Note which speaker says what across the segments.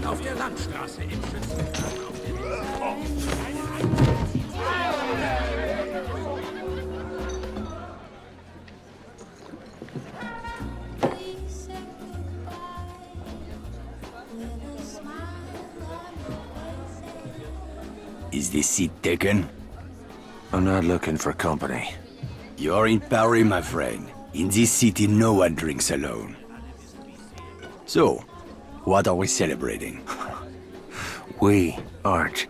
Speaker 1: Auf der Landstraße im Schützengraben auf dem
Speaker 2: Is this seat taken?
Speaker 3: I'm not looking for company.
Speaker 2: You're in Paris, my friend. In this city, no one drinks alone. So, what are we celebrating?
Speaker 3: We aren't.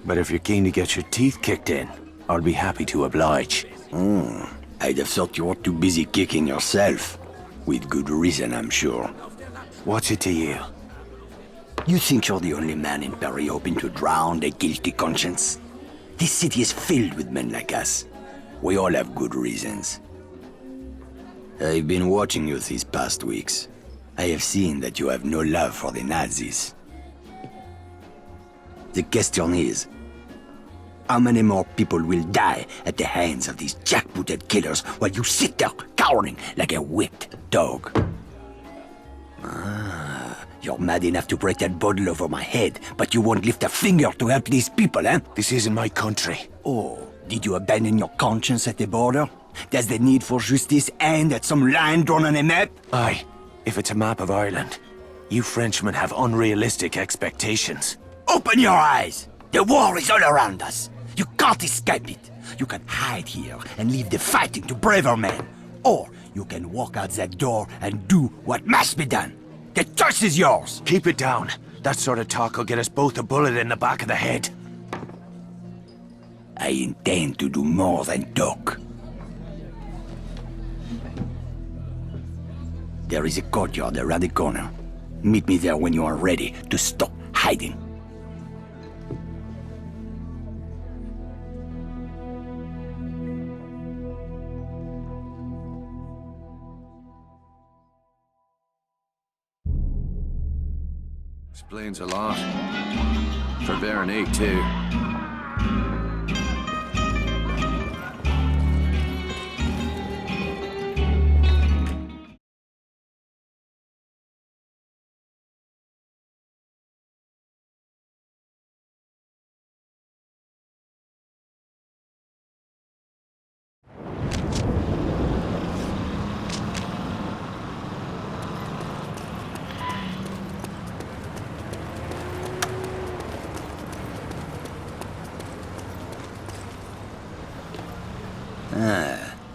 Speaker 3: But if you're keen to get your teeth kicked in, I'll be happy to oblige.
Speaker 2: I'd have thought you were too busy kicking yourself. With good reason, I'm sure.
Speaker 3: What's it to you?
Speaker 2: You think you're the only man in Paris hoping to drown a guilty conscience? This city is filled with men like us. We all have good reasons. I've been watching you these past weeks. I have seen that you have no love for the Nazis. The question is, how many more people will die at the hands of these jackbooted killers while you sit there cowering like a whipped dog? You're mad enough to break that bottle over my head, but you won't lift a finger to help these people, eh?
Speaker 3: This isn't my country.
Speaker 2: Oh, did you abandon your conscience at the border? Does the need for justice end at some line drawn on a map?
Speaker 3: Aye, if it's a map of Ireland. You Frenchmen have unrealistic expectations.
Speaker 2: Open your eyes! The war is all around us. You can't escape it. You can hide here and leave the fighting to braver men. Or you can walk out that door and do what must be done. The choice is yours!
Speaker 3: Keep it down. That sort of talk will get us both a bullet in the back of the head.
Speaker 2: I intend to do more than talk. There is a courtyard around the corner. Meet me there when you are ready to stop hiding.
Speaker 4: Explains a lot. For Veronique, too.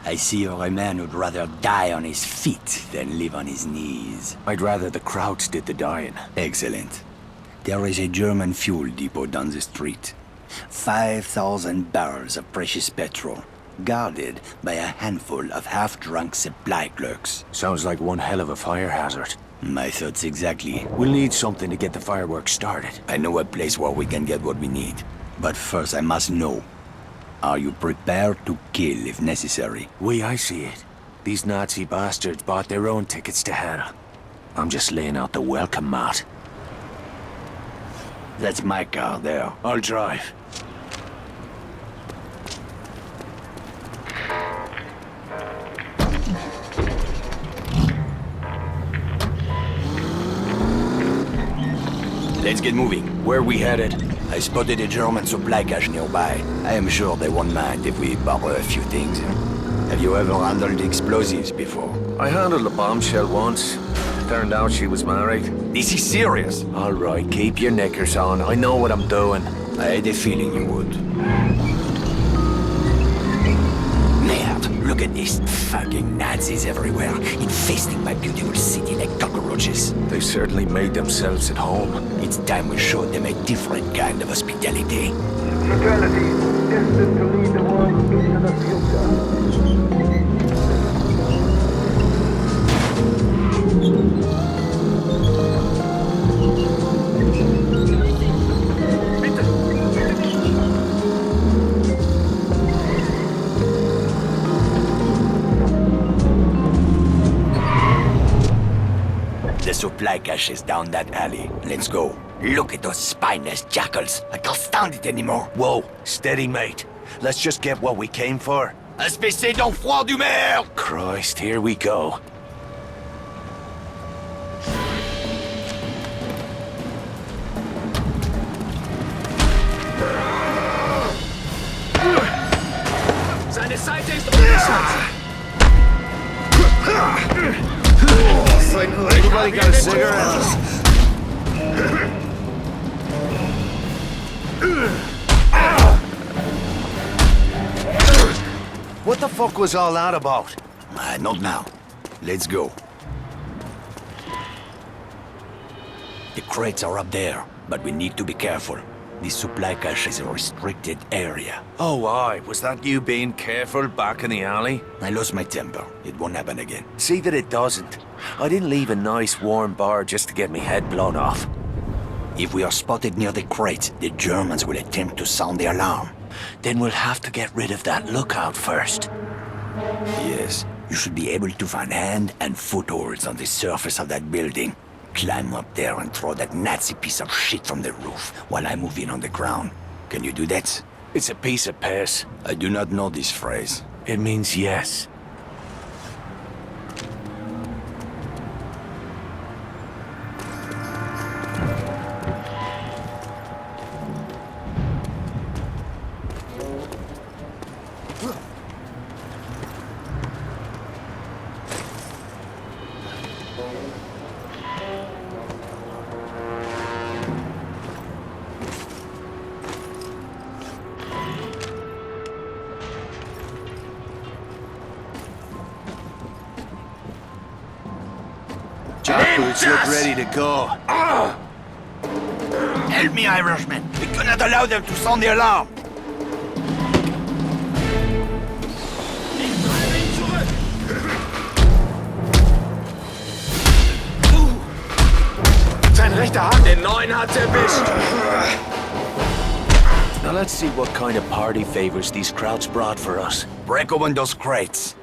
Speaker 2: I see you're a man who'd rather die on his feet than live on his knees.
Speaker 3: I'd rather the Krauts did the dying.
Speaker 2: Excellent. There is a German fuel depot down the street. 5,000 barrels of precious petrol, guarded by a handful of half-drunk supply clerks.
Speaker 3: Sounds like one hell of a fire hazard.
Speaker 2: My thoughts exactly.
Speaker 3: We'll need something to get the fireworks started.
Speaker 2: I know a place where we can get what we need. But first I must know. Are you prepared to kill if necessary?
Speaker 3: I see it. These Nazi bastards bought their own tickets to hell. I'm just laying out the welcome mat.
Speaker 2: That's my car there.
Speaker 3: I'll drive.
Speaker 2: Let's get moving.
Speaker 3: Where are we headed?
Speaker 2: I spotted a German supply cache nearby. I am sure they won't mind if we borrow a few things. Have you ever handled explosives before?
Speaker 3: I handled a bombshell once. Turned out she was married.
Speaker 2: This is serious.
Speaker 3: All right, keep your knickers on. I know what I'm doing.
Speaker 2: I had a feeling you would. Merde, le Look at these fucking Nazis everywhere, infesting my beautiful city like cockroaches.
Speaker 3: They certainly made themselves at home.
Speaker 2: It's time we showed them a different kind of hospitality.
Speaker 5: Fraternity, destined to lead the world into the future.
Speaker 2: The supply cache is down that alley. Let's go. Look at those spineless jackals. I can't stand it anymore.
Speaker 3: Whoa, steady, mate. Let's just get what we came for.
Speaker 2: Espèce d'enfroid du maire!
Speaker 3: Christ, here we go.
Speaker 1: Seine Seite ist unsicher.
Speaker 3: Anybody got a cigarette? What the fuck was all that about?
Speaker 2: Not now. Let's go. The crates are up there, but we need to be careful. This supply cache is a restricted area.
Speaker 3: Oh, aye. Was that you being careful back in the alley?
Speaker 2: I lost my temper. It won't happen again.
Speaker 3: See that it doesn't. I didn't leave a nice warm bar just to get me head blown off.
Speaker 2: If we are spotted near the crates, the Germans will attempt to sound the alarm.
Speaker 3: Then we'll have to get rid of that lookout first.
Speaker 2: Yes, you should be able to find hand and footholds on the surface of that building. Climb up there and throw that Nazi piece of shit from the roof while I move in on the ground. Can you do that?
Speaker 3: It's a piece of piss.
Speaker 2: I do not know this phrase.
Speaker 3: It means yes. Jackboots look ready to go.
Speaker 2: Help me, Irishman. We cannot allow them to sound the alarm.
Speaker 1: Sein rechter Hand, den neuen hat's erwischt.
Speaker 3: Now let's see what kind of party favors these crowds brought for us.
Speaker 2: Break open those crates.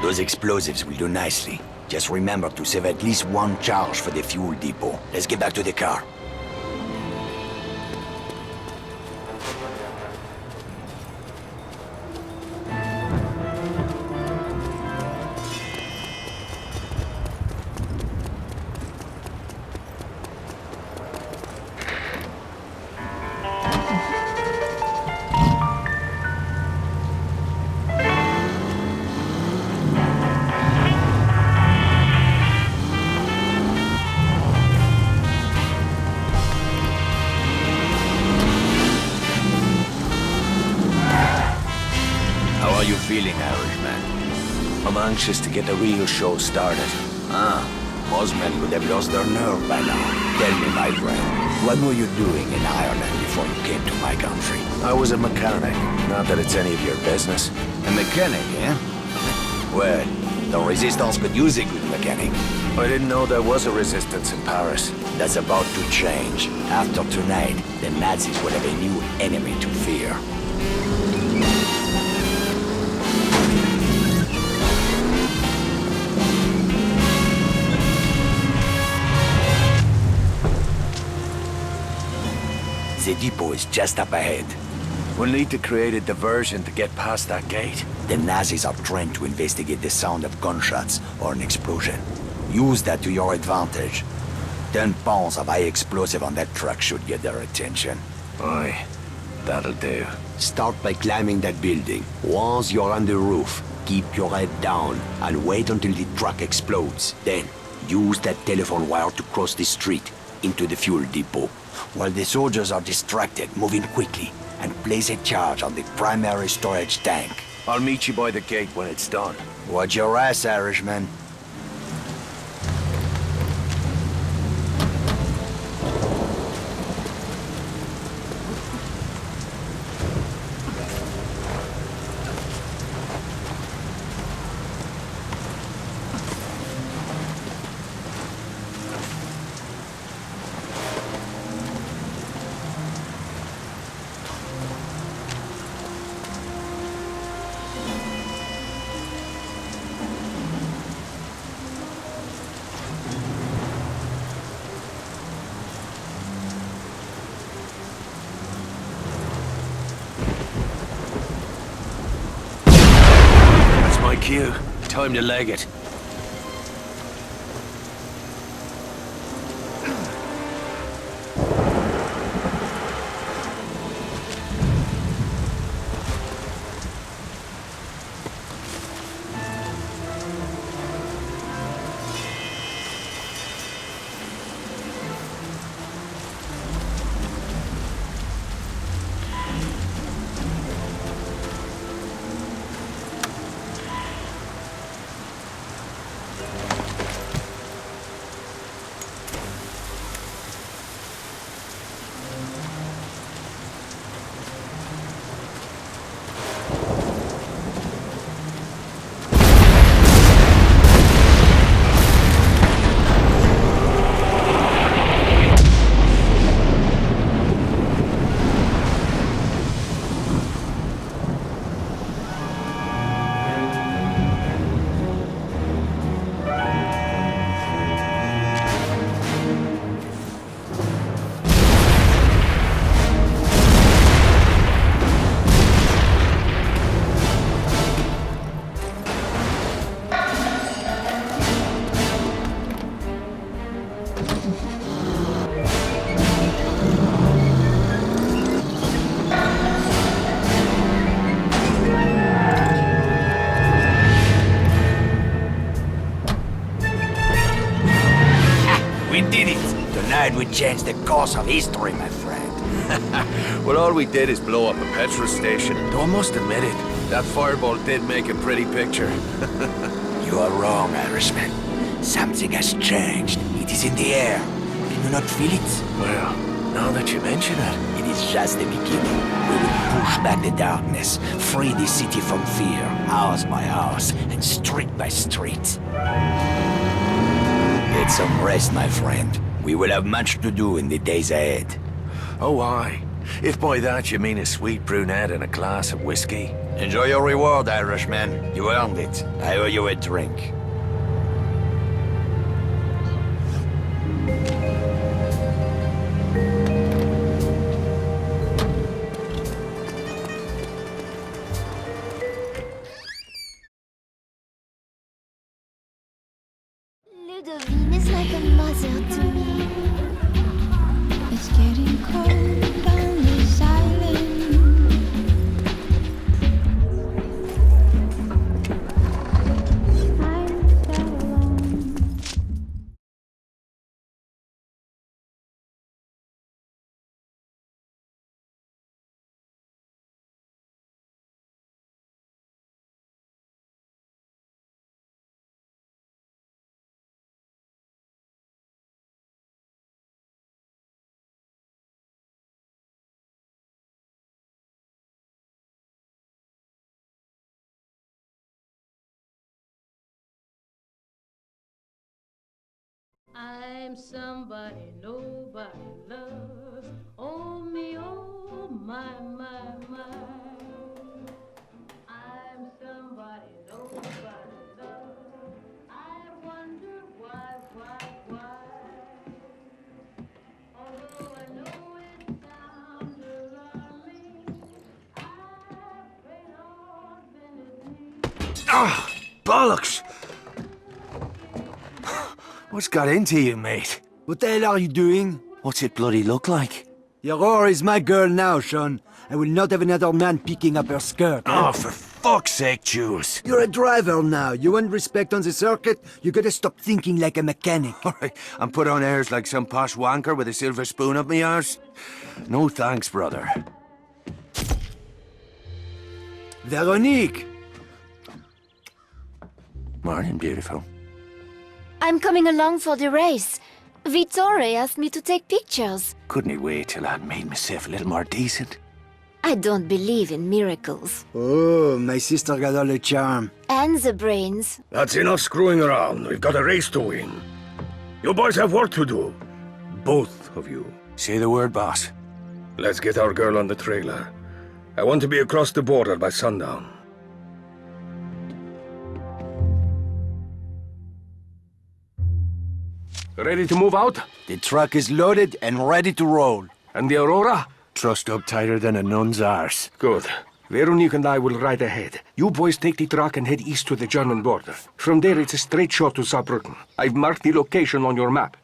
Speaker 2: Those explosives will do nicely. Just remember to save at least one charge for the fuel depot. Let's get back to the car. How are you feeling, Irishman?
Speaker 3: I'm anxious to get the real show started.
Speaker 2: Most men would have lost their nerve by now. Tell me, my friend, what were you doing in Ireland before you came to my country?
Speaker 3: I was a mechanic. Not that it's any of your business.
Speaker 2: A mechanic, eh? Well, the Resistance could use a good mechanic.
Speaker 3: I didn't know there was a resistance in Paris.
Speaker 2: That's about to change. After tonight, the Nazis will have a new enemy to fear. The depot is just up ahead.
Speaker 3: We'll need to create a diversion to get past that gate.
Speaker 2: The Nazis are trained to investigate the sound of gunshots or an explosion. Use that to your advantage. 10 pounds of high explosive on that truck should get their attention.
Speaker 3: Aye, that'll do.
Speaker 2: Start by climbing that building. Once you're on the roof, keep your head down and wait until the truck explodes. Then, use that telephone wire to cross the street. into the fuel depot, while the soldiers are distracted, moving quickly, and place a charge on the primary storage tank.
Speaker 3: I'll meet you by the gate when it's done.
Speaker 2: Watch your ass, Irishman.
Speaker 3: Cue. Time to leg it. We changed the course of history, my friend. Well, all we did is blow up a petrol station. Though I must admit it, that fireball did make a pretty picture.
Speaker 2: You are wrong, Irishman. Something has changed. It is in the air. Can you not feel it?
Speaker 3: Well, now that you mention it.
Speaker 2: It is just the beginning. We will push back the darkness, free the city from fear, house by house, and street by street. Get some rest, my friend. We will have much to do in the days ahead.
Speaker 3: Oh, aye. If by that you mean a sweet brunette and a glass of whiskey.
Speaker 2: Enjoy your reward, Irishman. You earned it. I owe you a drink.
Speaker 6: Ludovine is like a mother to me. It's getting cold on this island. I'm so alone.
Speaker 7: I'm somebody nobody loves. Oh me, oh my, my, my. I'm somebody nobody loves. I wonder why. Although I know it sounds alarming, I pray Lord bend me.
Speaker 3: Ah! Bollocks! What's got into you, mate?
Speaker 2: What the hell are you doing?
Speaker 3: What's it bloody look like?
Speaker 2: Your whore is my girl now, Sean. I will not have another man picking up her skirt.
Speaker 3: Oh, for fuck's sake, Jules.
Speaker 2: You're a driver now. You want respect on the circuit? You gotta stop thinking like a mechanic.
Speaker 3: All right, and put on airs like some posh wanker with a silver spoon up me arse? No thanks, brother.
Speaker 2: Veronique!
Speaker 3: Morning, beautiful.
Speaker 6: I'm coming along for the race. Vittore asked me to take pictures.
Speaker 3: Couldn't he wait till I'd made myself a little more decent?
Speaker 6: I don't believe in miracles.
Speaker 2: Oh, my sister got all the charm.
Speaker 6: And the brains.
Speaker 1: That's enough screwing around. We've got a race to win. You boys have work to do. Both of you.
Speaker 3: Say the word, boss.
Speaker 1: Let's get our girl on the trailer. I want to be across the border by sundown. Ready to move out?
Speaker 2: The truck is loaded and ready to roll.
Speaker 1: And the Aurora?
Speaker 3: Trussed up tighter than a nun's arse.
Speaker 1: Good. Veronique and I will ride ahead. You boys take the truck and head east to the German border. From there, it's a straight shot to Saarbrücken. I've marked the location on your map.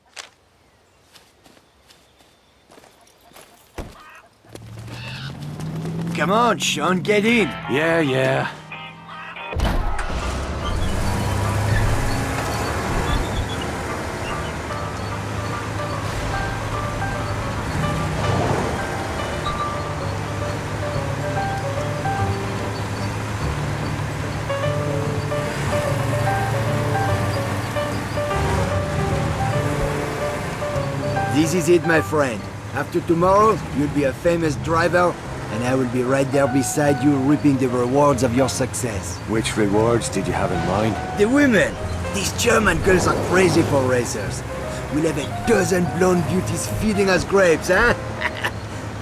Speaker 2: Come on, Sean, get in.
Speaker 3: Yeah.
Speaker 2: This is it, my friend. After tomorrow, you'll be a famous driver, and I will be right there beside you reaping the rewards of your success.
Speaker 3: Which rewards did you have in mind?
Speaker 2: The women! These German girls are crazy for racers. We'll have a dozen blonde beauties feeding us grapes, huh?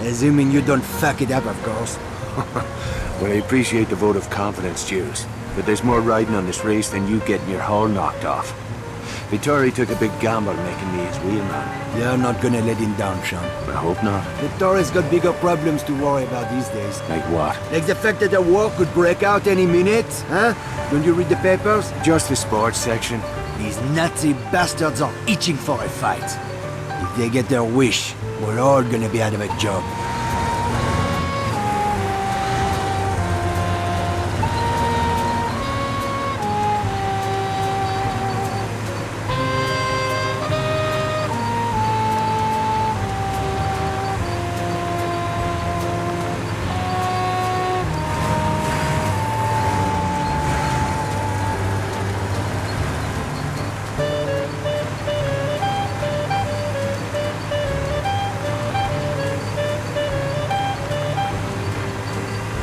Speaker 2: Assuming you don't fuck it up, of course.
Speaker 3: Well, I appreciate the vote of confidence, Jules. But there's more riding on this race than you getting your hull knocked off. Vittori took a big gamble making me his wheelman.
Speaker 2: You're not gonna let him down, Sean.
Speaker 3: I hope not.
Speaker 2: Vittori's got bigger problems to worry about these days.
Speaker 3: Like what?
Speaker 2: Like the fact that a war could break out any minute, huh? Don't you read the papers?
Speaker 3: Just the sports section.
Speaker 2: These Nazi bastards are itching for a fight. If they get their wish, we're all gonna be out of a job.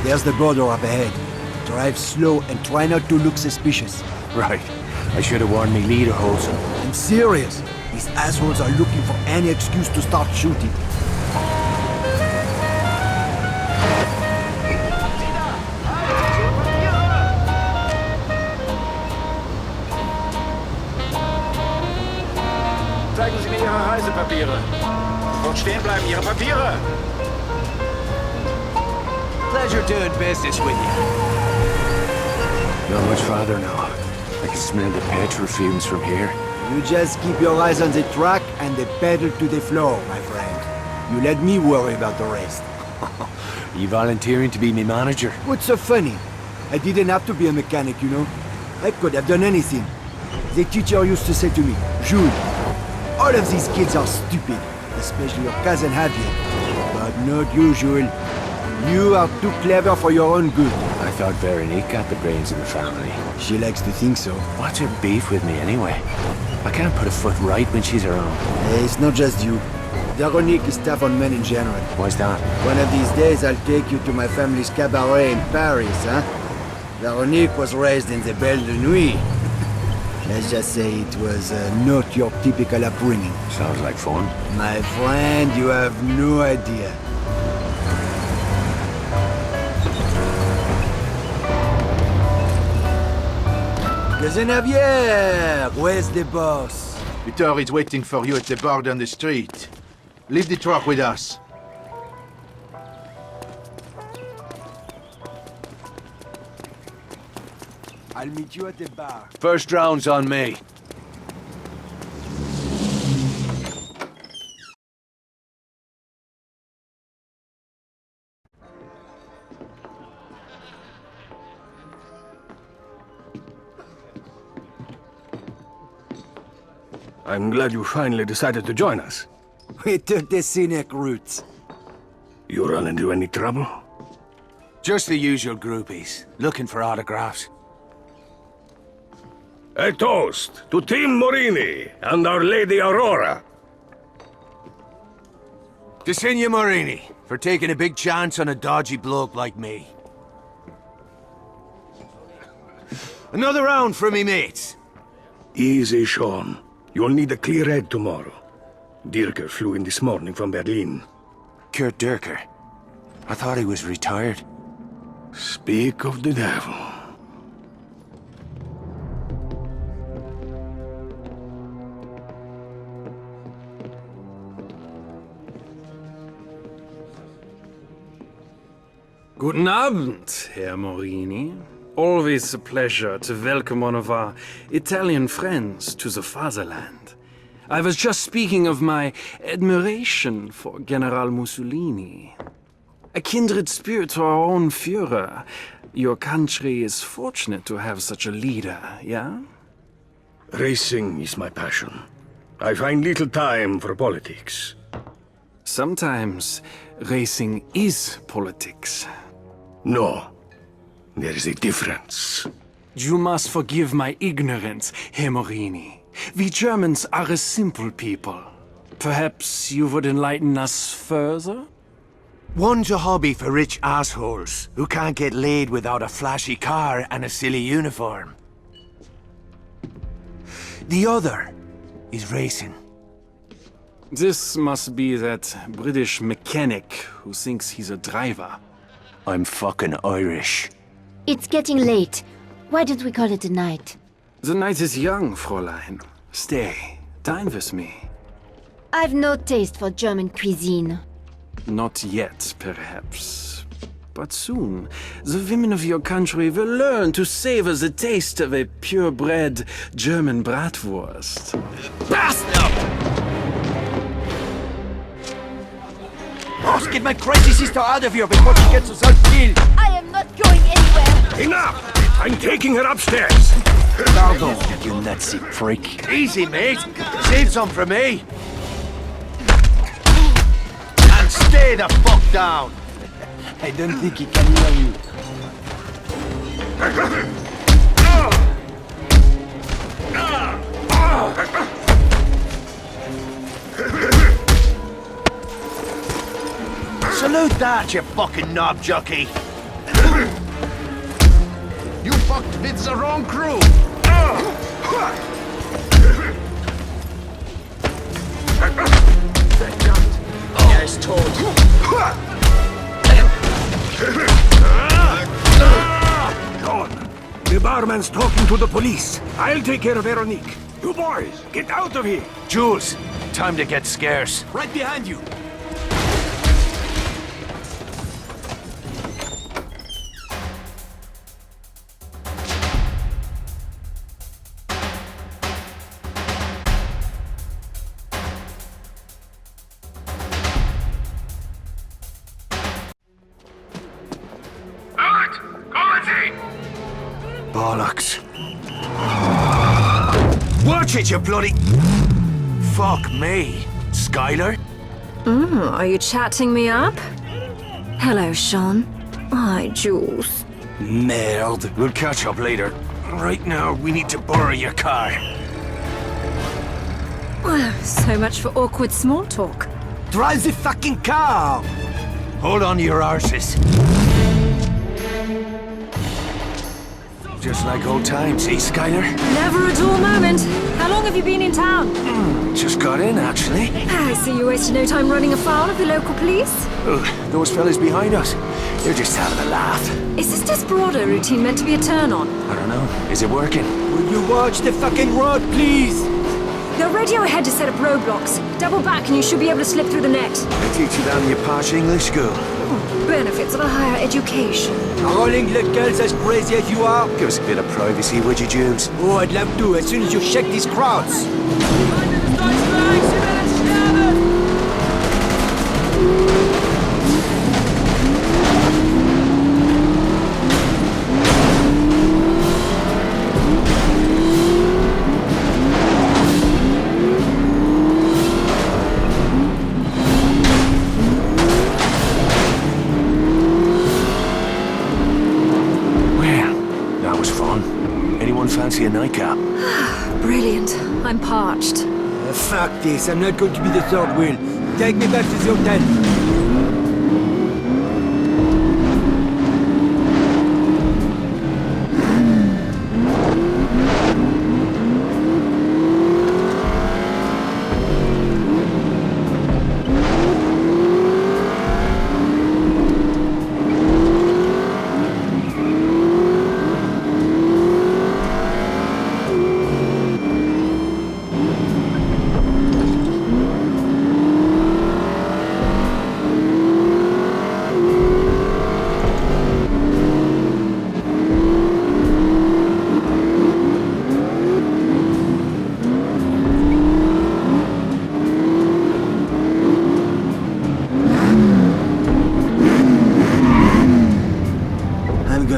Speaker 2: There's the border up ahead. Drive slow and try not to look suspicious.
Speaker 3: Right. I should have warned me leader, Holson.
Speaker 2: I'm serious. These assholes are looking for any excuse to start shooting.
Speaker 8: Zeigen Sie mir Ihre Reisepapiere. Dort stehen bleiben Ihre Papiere.
Speaker 3: Pleasure doing business with you. Not much farther now. I can smell the petrol fumes from here.
Speaker 2: You just keep your eyes on the track and the pedal to the floor, my friend. You let me worry about the rest.
Speaker 3: Are you volunteering to be my manager?
Speaker 2: What's so funny? I didn't have to be a mechanic, you know? I could have done anything. The teacher used to say to me, Jules, all of these kids are stupid, especially your cousin Javier. But not you, Jules. You are too clever for your own good.
Speaker 3: I thought Veronique got the brains of the family.
Speaker 2: She likes to think so.
Speaker 3: What's her beef with me anyway? I can't put a foot right when she's around.
Speaker 2: Hey, it's not just you. Veronique is tough on men in general.
Speaker 3: Why's that?
Speaker 2: One of these days I'll take you to my family's cabaret in Paris, huh? Veronique was raised in the Belle de Nuit. Let's just say it was not your typical upbringing.
Speaker 3: Sounds like fun.
Speaker 2: My friend, you have no idea. Xavier, where's the boss?
Speaker 9: Peter is waiting for you at the bar down the street. Leave the truck with us.
Speaker 2: I'll meet you at the bar.
Speaker 3: First round's on me.
Speaker 1: I'm glad you finally decided to join us.
Speaker 2: We took the scenic route.
Speaker 1: You run into any trouble?
Speaker 3: Just the usual groupies, looking for autographs.
Speaker 1: A toast to Team Morini and Our Lady Aurora.
Speaker 3: To Signor Morini, for taking a big chance on a dodgy bloke like me. Another round for me mates.
Speaker 1: Easy, Sean. You'll need a clear head tomorrow. Dirker flew in this morning from Berlin.
Speaker 3: Kurt Dirker. I thought he was retired.
Speaker 1: Speak of the devil.
Speaker 10: Guten Abend, Herr Morini. Always a pleasure to welcome one of our Italian friends to the fatherland. I was just speaking of my admiration for General Mussolini. A kindred spirit to our own Führer. Your country is fortunate to have such a leader, yeah?
Speaker 1: Racing is my passion. I find little time for politics.
Speaker 10: Sometimes racing is politics.
Speaker 1: No, there is a difference.
Speaker 10: You must forgive my ignorance, Herr Morini. We Germans are a simple people. Perhaps you would enlighten us further?
Speaker 3: One's a hobby for rich assholes who can't get laid without a flashy car and a silly uniform. The other is racing.
Speaker 10: This must be that British mechanic who thinks he's a driver.
Speaker 3: I'm fucking Irish.
Speaker 6: It's getting late. Why don't we call it a night?
Speaker 10: The night is young, Fräulein. Stay, dine with me.
Speaker 6: I've no taste for German cuisine.
Speaker 10: Not yet, perhaps. But soon, the women of your country will learn to savor the taste of a purebred German bratwurst.
Speaker 2: Bastard! Get my crazy sister out of here before she gets herself killed!
Speaker 6: I am not going anywhere!
Speaker 1: Enough! I'm taking her upstairs!
Speaker 2: Pardon, you Nazi freak.
Speaker 3: Easy, mate. Save some for me. And stay the fuck down.
Speaker 2: I don't think he can hear you.
Speaker 3: Salute that, you fucking knob jockey.
Speaker 8: You fucked with the wrong crew.
Speaker 3: Yes, told.
Speaker 1: John, the barman's talking to the police. I'll take care of Veronique. You boys, get out of here!
Speaker 3: Jules, time to get scarce.
Speaker 2: Right behind you!
Speaker 3: Bollocks. Watch it, you bloody... Fuck me. Skylar?
Speaker 11: Are you chatting me up? Hello, Sean. Hi, Jules.
Speaker 3: Merde. We'll catch up later. Right now, we need to borrow your car.
Speaker 11: Well, so much for awkward small talk.
Speaker 3: Drive the fucking car! Hold on to your arses. Just like old times, eh, Skylar?
Speaker 11: Never a dull moment. How long have you been in town?
Speaker 3: Just got in, actually.
Speaker 11: I see you wasted no time running afoul of the local police.
Speaker 3: Ugh, those fellas behind us, they're just having a laugh.
Speaker 11: Is this Desperado routine meant to be a turn-on?
Speaker 3: I don't know. Is it working?
Speaker 2: Will you watch the fucking road, please?
Speaker 11: They'll radio ahead to set up roadblocks. Double back and you should be able to slip through the net.
Speaker 3: They teach you that in your posh English school.
Speaker 11: Benefits of a higher education.
Speaker 2: Rolling the girls as crazy as you are?
Speaker 3: Give us a bit of privacy, would you, Jules?
Speaker 2: Oh, I'd love to, as soon as you shake these crowds.
Speaker 3: fancy a nightcap?
Speaker 11: Brilliant. I'm parched.
Speaker 2: Fuck this, I'm not going to be the third wheel. Take me back to the hotel.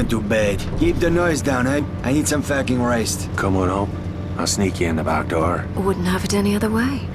Speaker 2: To bed. Keep the noise down, eh? I need some fucking rest.
Speaker 3: Come on home. I'll sneak you in the back door.
Speaker 11: Wouldn't have it any other way.